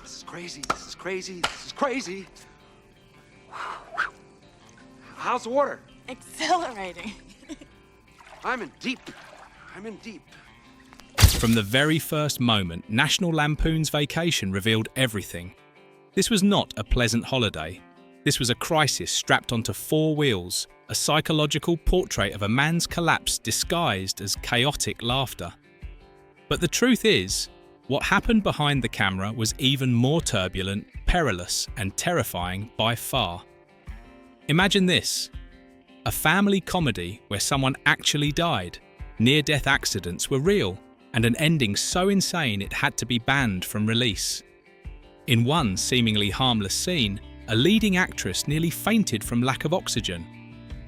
This is crazy. This is crazy. This is crazy. How's the water? Exhilarating. I'm in deep. I'm in deep. From the very first moment, National Lampoon's Vacation revealed everything. This was not a pleasant holiday. This was a crisis strapped onto four wheels, a psychological portrait of a man's collapse disguised as chaotic laughter. But the truth is, what happened behind the camera was even more turbulent, perilous, and terrifying by far. Imagine this: a family comedy where someone actually died, near-death accidents were real, and an ending so insane it had to be banned from release. In one seemingly harmless scene, a leading actress nearly fainted from lack of oxygen,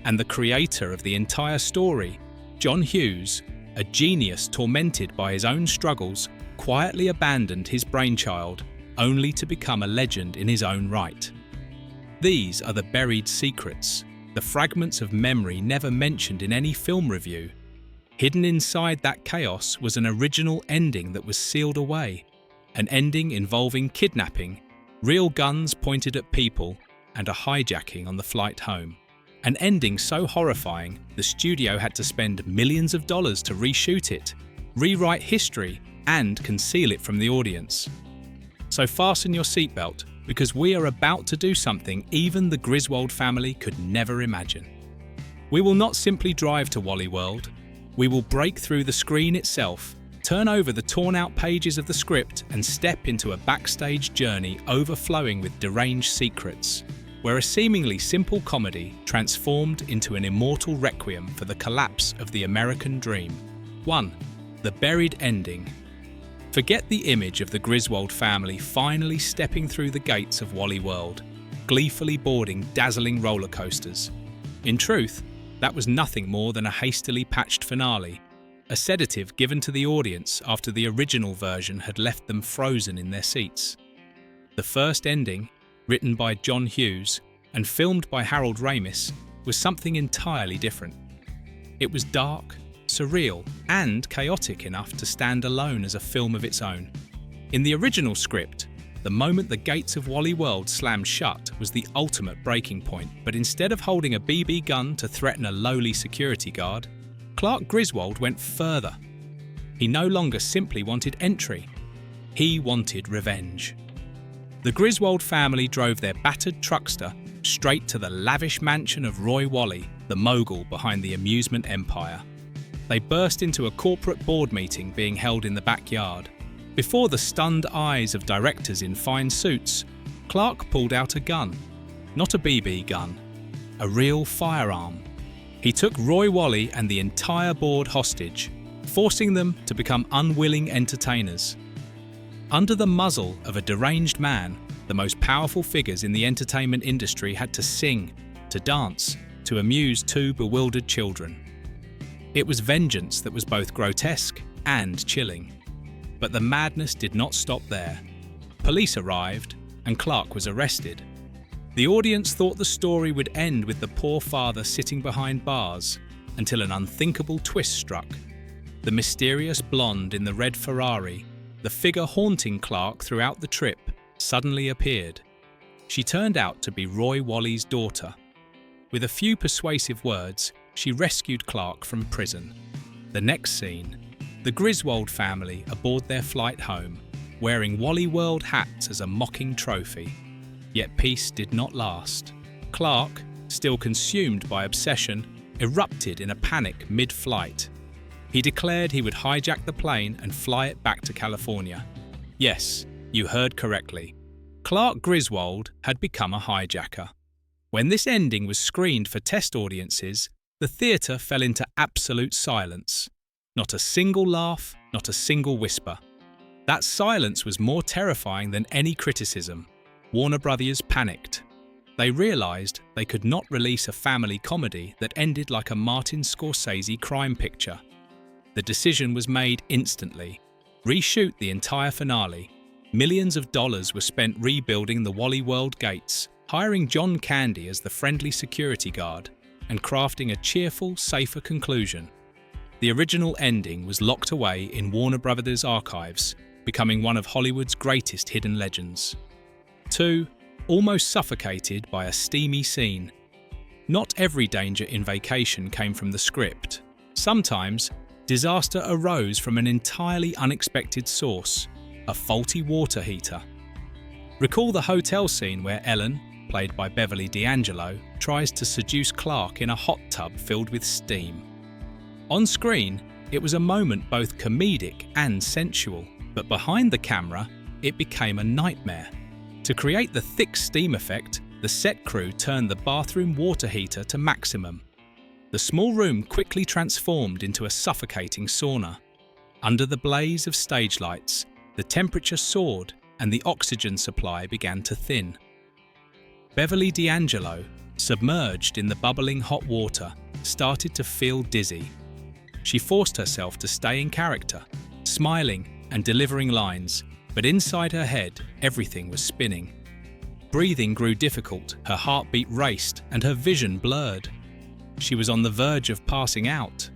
and the creator of the entire story, John Hughes, a genius tormented by his own struggles, quietly abandoned his brainchild, only to become a legend in his own right. These are the buried secrets, the fragments of memory never mentioned in any film review. Hidden inside that chaos was an original ending that was sealed away, an ending involving kidnapping, real guns pointed at people, and a hijacking on the flight home. An ending so horrifying, the studio had to spend millions of dollars to reshoot it, rewrite history, and conceal it from the audience. So fasten your seatbelt, because we are about to do something even the Griswold family could never imagine. We will not simply drive to Wally World. We will break through the screen itself, turn over the torn-out pages of the script, and step into a backstage journey overflowing with deranged secrets, where a seemingly simple comedy transformed into an immortal requiem for the collapse of the American dream. 1. The buried ending. Forget the image of the Griswold family finally stepping through the gates of Wally World, gleefully boarding dazzling roller coasters. In truth, that was nothing more than a hastily patched finale, a sedative given to the audience after the original version had left them frozen in their seats. The first ending, written by John Hughes and filmed by Harold Ramis, was something entirely different. It was dark, surreal, and chaotic enough to stand alone as a film of its own. In the original script, the moment the gates of Wally World slammed shut was the ultimate breaking point, but instead of holding a BB gun to threaten a lowly security guard, Clark Griswold went further. He no longer simply wanted entry. He wanted revenge. The Griswold family drove their battered truckster straight to the lavish mansion of Roy Wally, the mogul behind the amusement empire. They burst into a corporate board meeting being held in the backyard. Before the stunned eyes of directors in fine suits, Clark pulled out a gun. Not a BB gun, a real firearm. He took Roy Wally and the entire board hostage, forcing them to become unwilling entertainers. Under the muzzle of a deranged man, the most powerful figures in the entertainment industry had to sing, to dance, to amuse two bewildered children. It was vengeance that was both grotesque and chilling. But the madness did not stop there. Police arrived, and Clark was arrested. The audience thought the story would end with the poor father sitting behind bars, until an unthinkable twist struck. The mysterious blonde in the red Ferrari, the figure haunting Clark throughout the trip, suddenly appeared. She turned out to be Roy Wally's daughter. With a few persuasive words, she rescued Clark from prison. The next scene, the Griswold family aboard their flight home, wearing Wally World hats as a mocking trophy. Yet peace did not last. Clark, still consumed by obsession, erupted in a panic mid-flight. He declared he would hijack the plane and fly it back to California. Yes, you heard correctly. Clark Griswold had become a hijacker. When this ending was screened for test audiences, the theatre fell into absolute silence. Not a single laugh, not a single whisper. That silence was more terrifying than any criticism. Warner Brothers panicked. They realised they could not release a family comedy that ended like a Martin Scorsese crime picture. The decision was made instantly. Reshoot the entire finale. Millions of dollars were spent rebuilding the Wally World gates, hiring John Candy as the friendly security guard, and crafting a cheerful, safer conclusion. The original ending was locked away in Warner Brothers archives, becoming one of Hollywood's greatest hidden legends. 2. Almost suffocated by a steamy scene. Not every danger in Vacation came from the script. Sometimes, disaster arose from an entirely unexpected source, a faulty water heater. Recall the hotel scene where Ellen, played by Beverly D'Angelo, tries to seduce Clark in a hot tub filled with steam. On screen, it was a moment both comedic and sensual, but behind the camera, it became a nightmare. To create the thick steam effect, the set crew turned the bathroom water heater to maximum. The small room quickly transformed into a suffocating sauna. Under the blaze of stage lights, the temperature soared and the oxygen supply began to thin. Beverly D'Angelo, submerged in the bubbling hot water, started to feel dizzy. She forced herself to stay in character, smiling and delivering lines, but inside her head, everything was spinning. Breathing grew difficult, her heartbeat raced, and her vision blurred. She was on the verge of passing out.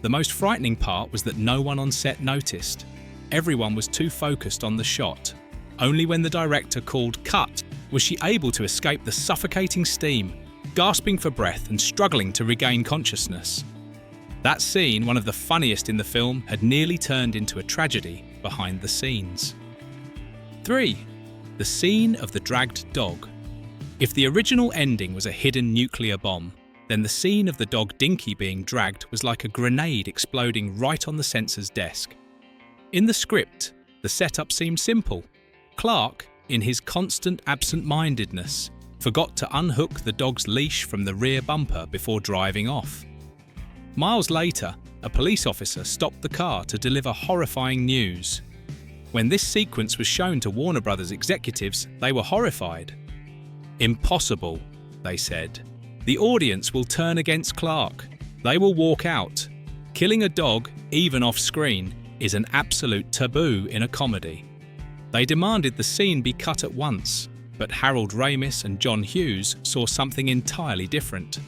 The most frightening part was that no one on set noticed. Everyone was too focused on the shot. Only when the director called "cut" was she able to escape the suffocating steam, gasping for breath and struggling to regain consciousness. That scene, one of the funniest in the film, had nearly turned into a tragedy behind the scenes. 3. The scene of the dragged dog. If the original ending was a hidden nuclear bomb, then the scene of the dog Dinky being dragged was like a grenade exploding right on the censor's desk. In the script, the setup seemed simple. Clark, in his constant absent-mindedness, forgot to unhook the dog's leash from the rear bumper before driving off. Miles later, a police officer stopped the car to deliver horrifying news. When this sequence was shown to Warner Brothers executives, they were horrified. "Impossible," they said. "The audience will turn against Clark. They will walk out. Killing a dog, even off-screen, is an absolute taboo in a comedy." They demanded the scene be cut at once, but Harold Ramis and John Hughes saw something entirely different.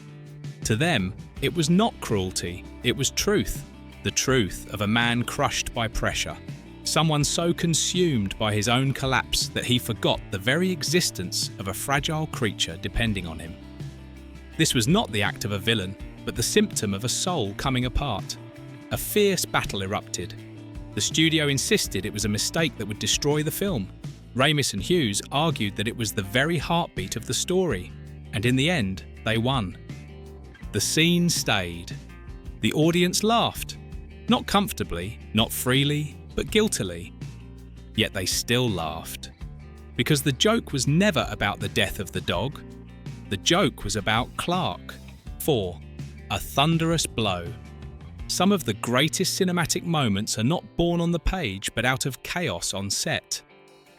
To them, it was not cruelty, it was truth. The truth of a man crushed by pressure. Someone so consumed by his own collapse that he forgot the very existence of a fragile creature depending on him. This was not the act of a villain, but the symptom of a soul coming apart. A fierce battle erupted. The studio insisted it was a mistake that would destroy the film. Ramis and Hughes argued that it was the very heartbeat of the story, and in the end, they won. The scene stayed. The audience laughed. Not comfortably, not freely, but guiltily. Yet they still laughed. Because the joke was never about the death of the dog. The joke was about Clark. 4. A thunderous blow. Some of the greatest cinematic moments are not born on the page but out of chaos on set.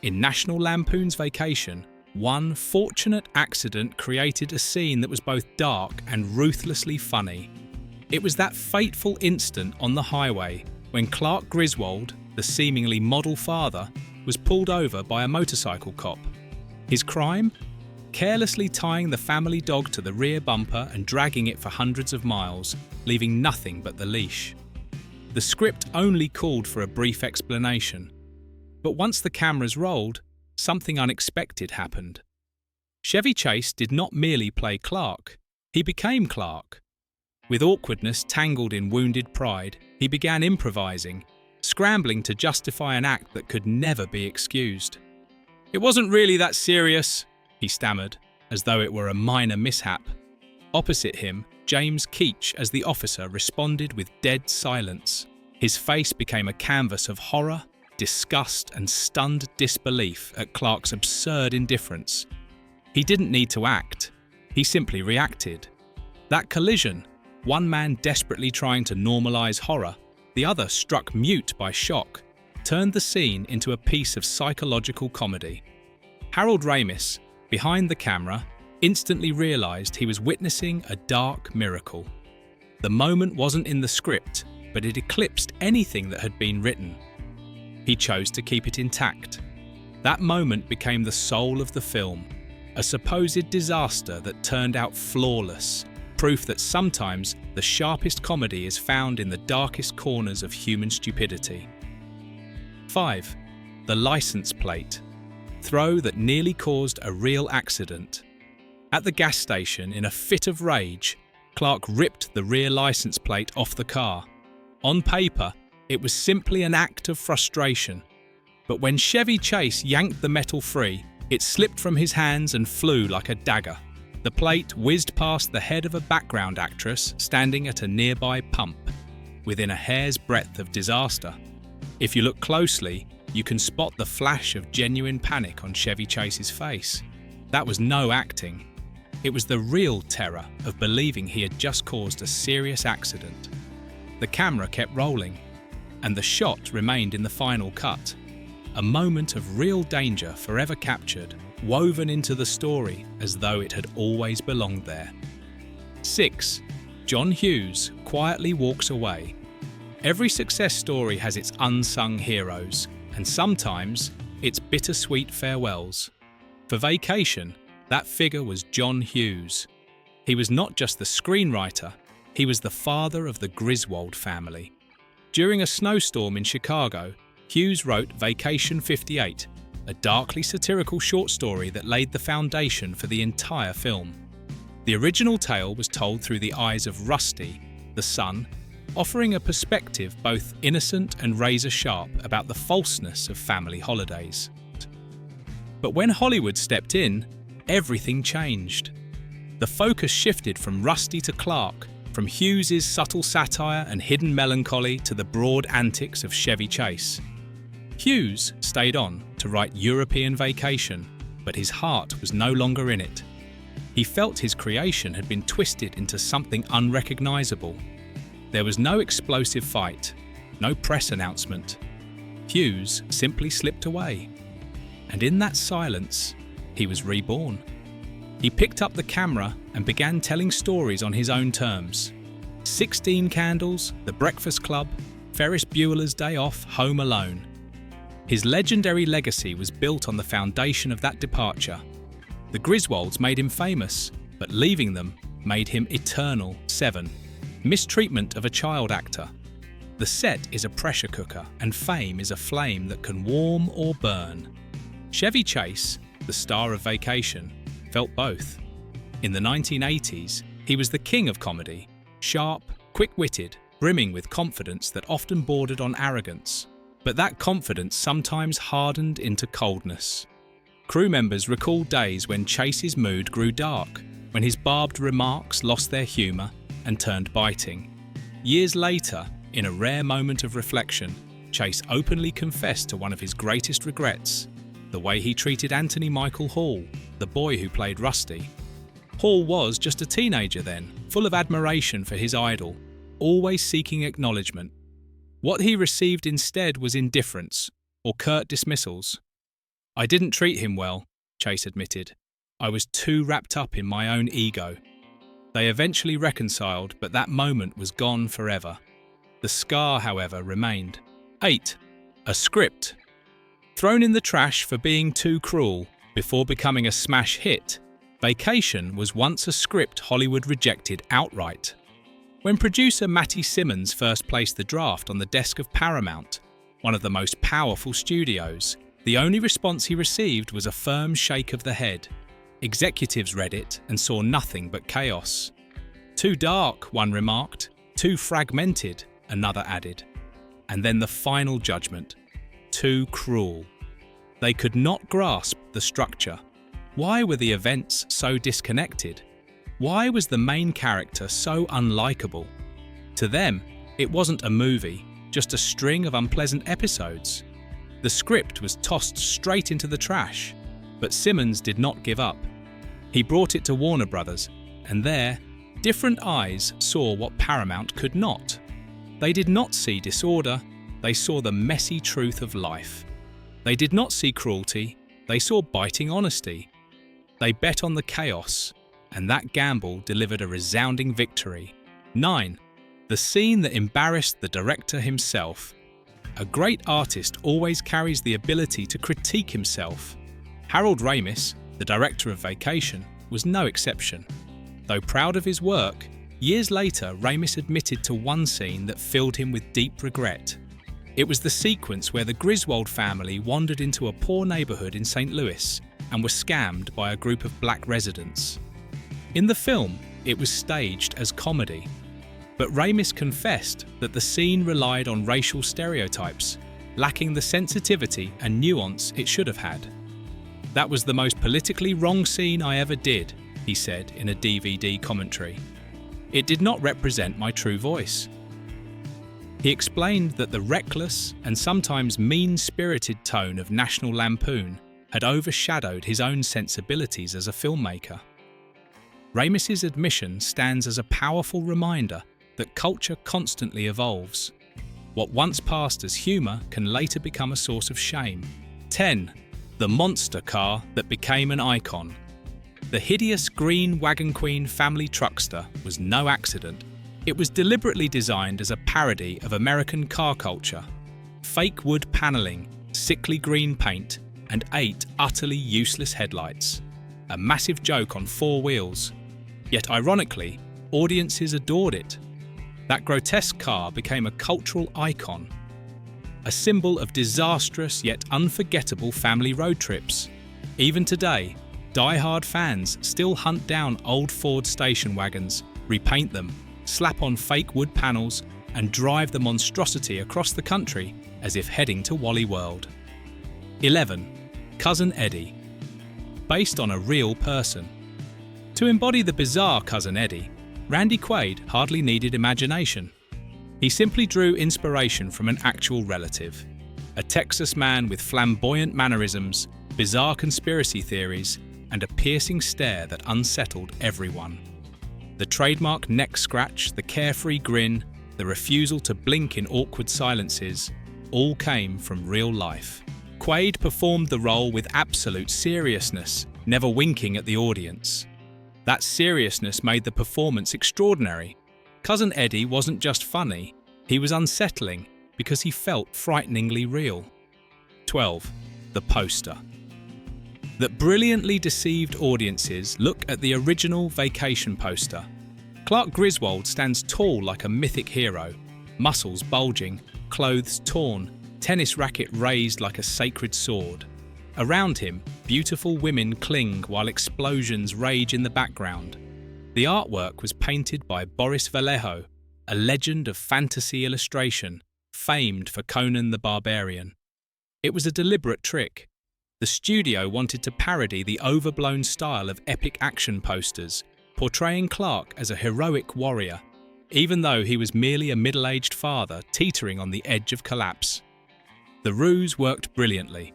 In National Lampoon's Vacation, one fortunate accident created a scene that was both dark and ruthlessly funny. It was that fateful instant on the highway when Clark Griswold, the seemingly model father, was pulled over by a motorcycle cop. His crime? Carelessly tying the family dog to the rear bumper and dragging it for hundreds of miles, leaving nothing but the leash. The script only called for a brief explanation. But once the cameras rolled, something unexpected happened. Chevy Chase did not merely play Clark, he became Clark. With awkwardness tangled in wounded pride, he began improvising, scrambling to justify an act that could never be excused. "It wasn't really that serious," he stammered, as though it were a minor mishap. Opposite him, James Keach, as the officer, responded with dead silence. His face became a canvas of horror, disgust, and stunned disbelief at Clark's absurd indifference. He didn't need to act. He simply reacted. That collision, one man desperately trying to normalize horror, the other struck mute by shock, turned the scene into a piece of psychological comedy. Harold Ramis, behind the camera, instantly realized he was witnessing a dark miracle. The moment wasn't in the script, but it eclipsed anything that had been written. He chose to keep it intact. That moment became the soul of the film, a supposed disaster that turned out flawless, proof that sometimes the sharpest comedy is found in the darkest corners of human stupidity. 5. the license plate. Throw that nearly caused a real accident. At the gas station, in a fit of rage, Clark ripped the rear license plate off the car. On paper, it was simply an act of frustration. But when Chevy Chase yanked the metal free, it slipped from his hands and flew like a dagger. The plate whizzed past the head of a background actress standing at a nearby pump, within a hair's breadth of disaster. If you look closely, you can spot the flash of genuine panic on Chevy Chase's face. That was no acting. It was the real terror of believing he had just caused a serious accident. The camera kept rolling, and the shot remained in the final cut. A moment of real danger forever captured, woven into the story as though it had always belonged there. 6. John Hughes quietly walks away. Every success story has its unsung heroes, and sometimes its bittersweet farewells. For Vacation, that figure was John Hughes. He was not just the screenwriter, he was the father of the Griswold family. During a snowstorm in Chicago, Hughes wrote Vacation 58, a darkly satirical short story that laid the foundation for the entire film. The original tale was told through the eyes of Rusty, the son, offering a perspective both innocent and razor-sharp about the falseness of family holidays. But when Hollywood stepped in, everything changed. The focus shifted from Rusty to Clark, from Hughes's subtle satire and hidden melancholy to the broad antics of Chevy Chase. Hughes stayed on to write European Vacation, but his heart was no longer in it. He felt his creation had been twisted into something unrecognizable. There was no explosive fight, no press announcement. Hughes simply slipped away. And in that silence, he was reborn. He picked up the camera and began telling stories on his own terms. 16 Candles, The Breakfast Club, Ferris Bueller's Day Off, Home Alone. His legendary legacy was built on the foundation of that departure. The Griswolds made him famous, but leaving them made him eternal. 7. Mistreatment of a child actor. The set is a pressure cooker, and fame is a flame that can warm or burn. Chevy Chase, the star of Vacation, felt both. In the 1980s, he was the king of comedy, sharp, quick-witted, brimming with confidence that often bordered on arrogance. But that confidence sometimes hardened into coldness. Crew members recall days when Chase's mood grew dark, when his barbed remarks lost their humour and turned biting. Years later, in a rare moment of reflection, Chase openly confessed to one of his greatest regrets: the way he treated Anthony Michael Hall, the boy who played Rusty. Hall was just a teenager then, full of admiration for his idol, always seeking acknowledgement. What he received instead was indifference, or curt dismissals. "I didn't treat him well," Chase admitted. "I was too wrapped up in my own ego." They eventually reconciled, but that moment was gone forever. The scar, however, remained. 8. A script. Thrown in the trash for being too cruel, before becoming a smash hit, Vacation was once a script Hollywood rejected outright. When producer Matty Simmons first placed the draft on the desk of Paramount, one of the most powerful studios, the only response he received was a firm shake of the head. Executives read it and saw nothing but chaos. "Too dark," one remarked. "Too fragmented," another added. And then the final judgment: too cruel. They could not grasp the structure. Why were the events so disconnected? Why was the main character so unlikable? To them, it wasn't a movie, just a string of unpleasant episodes. The script was tossed straight into the trash, but Simmons did not give up. He brought it to Warner Brothers, and there, different eyes saw what Paramount could not. They did not see disorder, they saw the messy truth of life. They did not see cruelty, they saw biting honesty. They bet on the chaos, and that gamble delivered a resounding victory. 9. The scene that embarrassed the director himself. A great artist always carries the ability to critique himself. Harold Ramis, the director of Vacation, was no exception. Though proud of his work, years later Ramis admitted to one scene that filled him with deep regret. It was the sequence where the Griswold family wandered into a poor neighborhood in St. Louis and were scammed by a group of black residents. In the film, it was staged as comedy, but Ramis confessed that the scene relied on racial stereotypes, lacking the sensitivity and nuance it should have had. "That was the most politically wrong scene I ever did," he said in a DVD commentary. "It did not represent my true voice." He explained that the reckless and sometimes mean-spirited tone of National Lampoon had overshadowed his own sensibilities as a filmmaker. Ramis's admission stands as a powerful reminder that culture constantly evolves. What once passed as humour can later become a source of shame. 10. The monster car that became an icon. The hideous green Wagon Queen family truckster was no accident. It was deliberately designed as a parody of American car culture. Fake wood panelling, sickly green paint, and 8 utterly useless headlights. A massive joke on 4 wheels. Yet ironically, audiences adored it. That grotesque car became a cultural icon, a symbol of disastrous yet unforgettable family road trips. Even today, die-hard fans still hunt down old Ford station wagons, repaint them, slap on fake wood panels, and drive the monstrosity across the country as if heading to Wally World. 11. Cousin Eddie. Based on a real person. To embody the bizarre Cousin Eddie, Randy Quaid hardly needed imagination. He simply drew inspiration from an actual relative, a Texas man with flamboyant mannerisms, bizarre conspiracy theories, and a piercing stare that unsettled everyone. The trademark neck scratch, the carefree grin, the refusal to blink in awkward silences, all came from real life. Quaid performed the role with absolute seriousness, never winking at the audience. That seriousness made the performance extraordinary. Cousin Eddie wasn't just funny, he was unsettling because he felt frighteningly real. 12. The poster. That brilliantly deceived audiences look at the original Vacation poster. Clark Griswold stands tall like a mythic hero, muscles bulging, clothes torn, tennis racket raised like a sacred sword. Around him, beautiful women cling while explosions rage in the background. The artwork was painted by Boris Vallejo, a legend of fantasy illustration, famed for Conan the Barbarian. It was a deliberate trick. The studio wanted to parody the overblown style of epic action posters, portraying Clark as a heroic warrior, even though he was merely a middle-aged father teetering on the edge of collapse. The ruse worked brilliantly.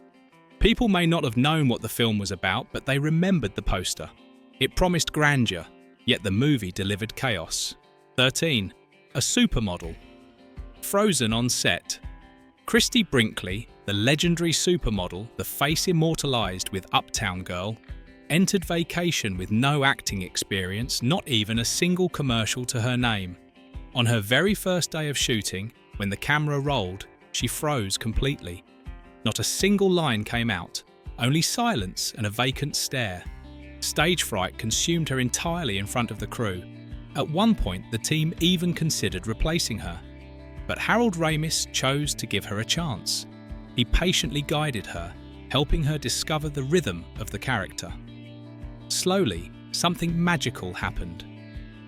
People may not have known what the film was about, but they remembered the poster. It promised grandeur, yet the movie delivered chaos. 13. A supermodel. Frozen on set. Christie Brinkley, the legendary supermodel, the face immortalized with Uptown Girl, entered Vacation with no acting experience, not even a single commercial to her name. On her very first day of shooting, when the camera rolled, she froze completely. Not a single line came out, only silence and a vacant stare. Stage fright consumed her entirely in front of the crew. At one point, the team even considered replacing her. But Harold Ramis chose to give her a chance. He patiently guided her, helping her discover the rhythm of the character. Slowly, something magical happened.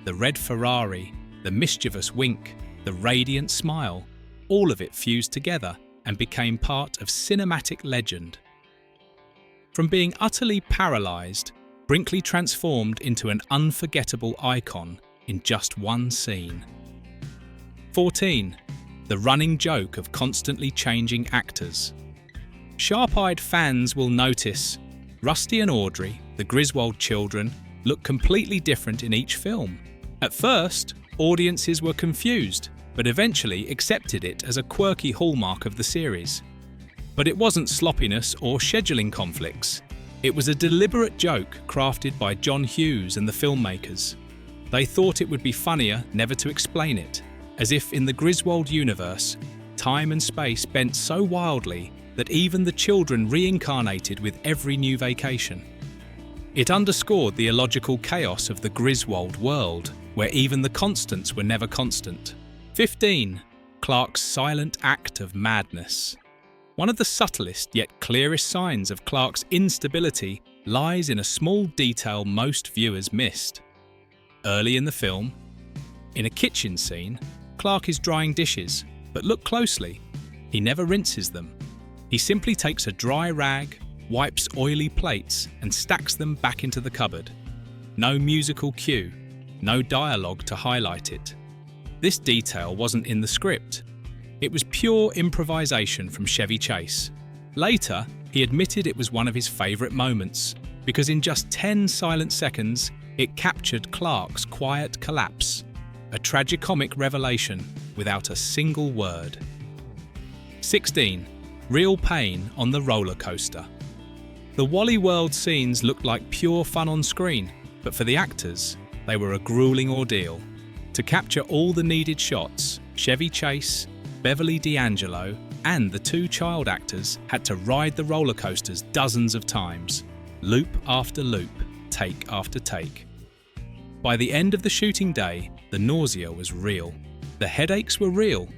The red Ferrari, the mischievous wink, the radiant smile, all of it fused together and became part of cinematic legend. From being utterly paralyzed, Brinkley transformed into an unforgettable icon in just one scene. 14. The running joke of constantly changing actors. Sharp-eyed fans will notice Rusty and Audrey, the Griswold children, look completely different in each film. At first, audiences were confused, but eventually accepted it as a quirky hallmark of the series. But it wasn't sloppiness or scheduling conflicts. It was a deliberate joke crafted by John Hughes and the filmmakers. They thought it would be funnier never to explain it, as if in the Griswold universe, time and space bent so wildly that even the children reincarnated with every new vacation. It underscored the illogical chaos of the Griswold world, where even the constants were never constant. 15. Clark's silent act of madness. One of the subtlest yet clearest signs of Clark's instability lies in a small detail most viewers missed. Early in the film, in a kitchen scene, Clark is drying dishes, but look closely. He never rinses them. He simply takes a dry rag, wipes oily plates, and stacks them back into the cupboard. No musical cue, no dialogue to highlight it. This detail wasn't in the script. It was pure improvisation from Chevy Chase. Later, he admitted it was one of his favourite moments, because in just 10 silent seconds, it captured Clark's quiet collapse, a tragicomic revelation without a single word. 16. Real pain on the roller coaster. The Wally World scenes looked like pure fun on screen, but for the actors, they were a grueling ordeal. To capture all the needed shots, Chevy Chase, Beverly D'Angelo, and the two child actors had to ride the roller coasters dozens of times, loop after loop, take after take. By the end of the shooting day, the nausea was real, the headaches were real,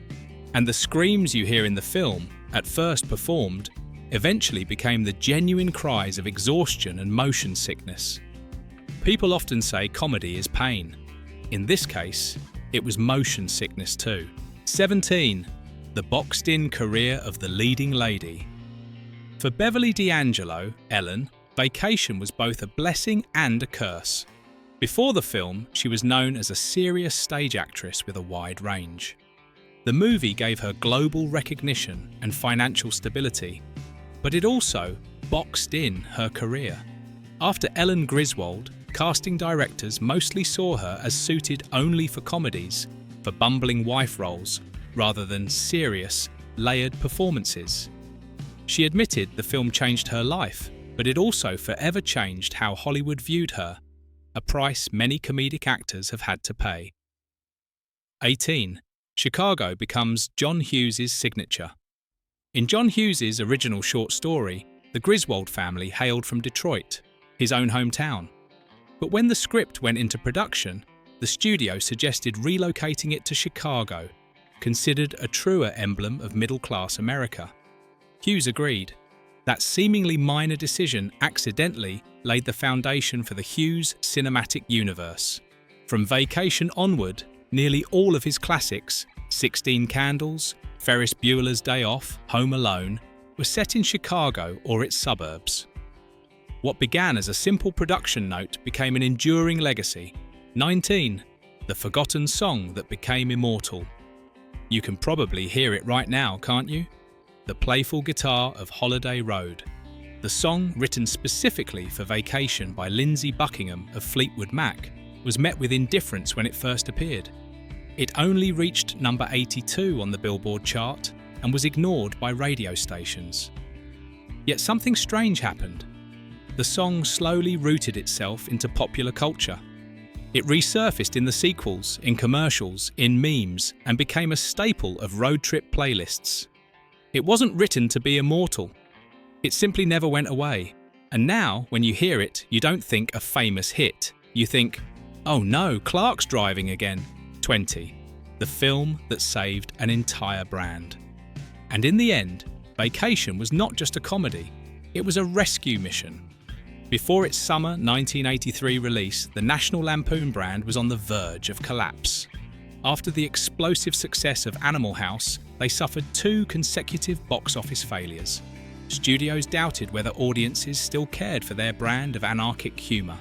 and the screams you hear in the film, at first performed, eventually became the genuine cries of exhaustion and motion sickness. People often say comedy is pain. In this case, it was motion sickness too. 17. The boxed-in career of the leading lady. For Beverly D'Angelo, Ellen, vacation was both a blessing and a curse. Before the film, she was known as a serious stage actress with a wide range. The movie gave her global recognition and financial stability, but it also boxed in her career. After Ellen Griswold, casting directors mostly saw her as suited only for comedies, for bumbling wife roles, rather than serious, layered performances. She admitted the film changed her life, but it also forever changed how Hollywood viewed her, a price many comedic actors have had to pay. 18. Chicago becomes John Hughes' signature. In John Hughes' original short story, the Griswold family hailed from Detroit, his own hometown. But when the script went into production, the studio suggested relocating it to Chicago, considered a truer emblem of middle-class America. Hughes agreed. That seemingly minor decision accidentally laid the foundation for the Hughes cinematic universe. From Vacation onward, nearly all of his classics, 16 Candles, Ferris Bueller's Day Off, Home Alone, were set in Chicago or its suburbs. What began as a simple production note became an enduring legacy. 19. The forgotten song that became immortal. You can probably hear it right now, can't you? The playful guitar of Holiday Road. The song, written specifically for Vacation by Lindsey Buckingham of Fleetwood Mac, was met with indifference when it first appeared. It only reached number 82 on the Billboard chart and was ignored by radio stations. Yet something strange happened. The song slowly rooted itself into popular culture. It resurfaced in the sequels, in commercials, in memes, and became a staple of road trip playlists. It wasn't written to be immortal. It simply never went away. And now, when you hear it, you don't think a famous hit. You think, oh no, Clark's driving again. 20. The film that saved an entire brand. And in the end, Vacation was not just a comedy. It was a rescue mission. Before its summer 1983 release, the National Lampoon brand was on the verge of collapse. After the explosive success of Animal House, they suffered 2 consecutive box office failures. Studios doubted whether audiences still cared for their brand of anarchic humour.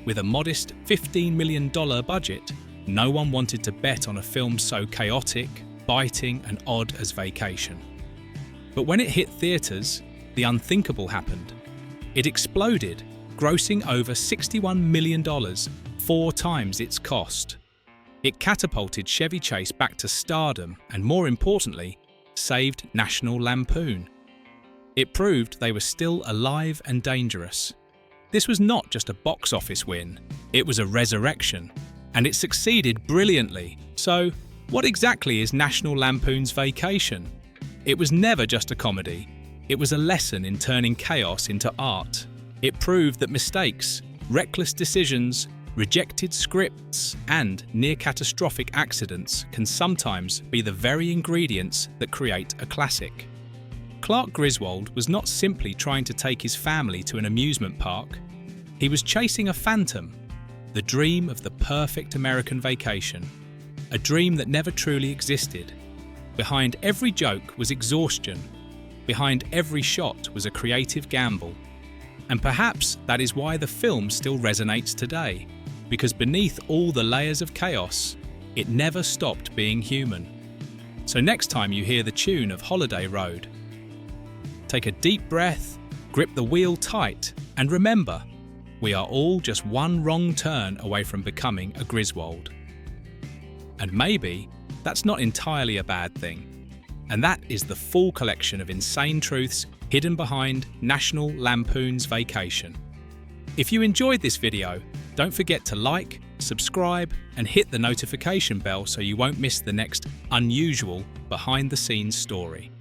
With a modest $15 million budget, no one wanted to bet on a film so chaotic, biting and odd as Vacation. But when it hit theatres, the unthinkable happened. It exploded, grossing over $61 million, 4 times its cost. It catapulted Chevy Chase back to stardom and, more importantly, saved National Lampoon. It proved they were still alive and dangerous. This was not just a box office win, it was a resurrection, and it succeeded brilliantly. So, what exactly is National Lampoon's Vacation? It was never just a comedy. It was a lesson in turning chaos into art. It proved that mistakes, reckless decisions, Rejected scripts and near-catastrophic accidents can sometimes be the very ingredients that create a classic. Clark Griswold was not simply trying to take his family to an amusement park. He was chasing a phantom, the dream of the perfect American vacation, a dream that never truly existed. Behind every joke was exhaustion. Behind every shot was a creative gamble. And perhaps that is why the film still resonates today, because beneath all the layers of chaos, it never stopped being human. So next time you hear the tune of Holiday Road, take a deep breath, grip the wheel tight, and remember, we are all just one wrong turn away from becoming a Griswold. And maybe that's not entirely a bad thing. And that is the full collection of insane truths hidden behind National Lampoon's Vacation. If you enjoyed this video, don't forget to like, subscribe, and hit the notification bell so you won't miss the next unusual behind-the-scenes story.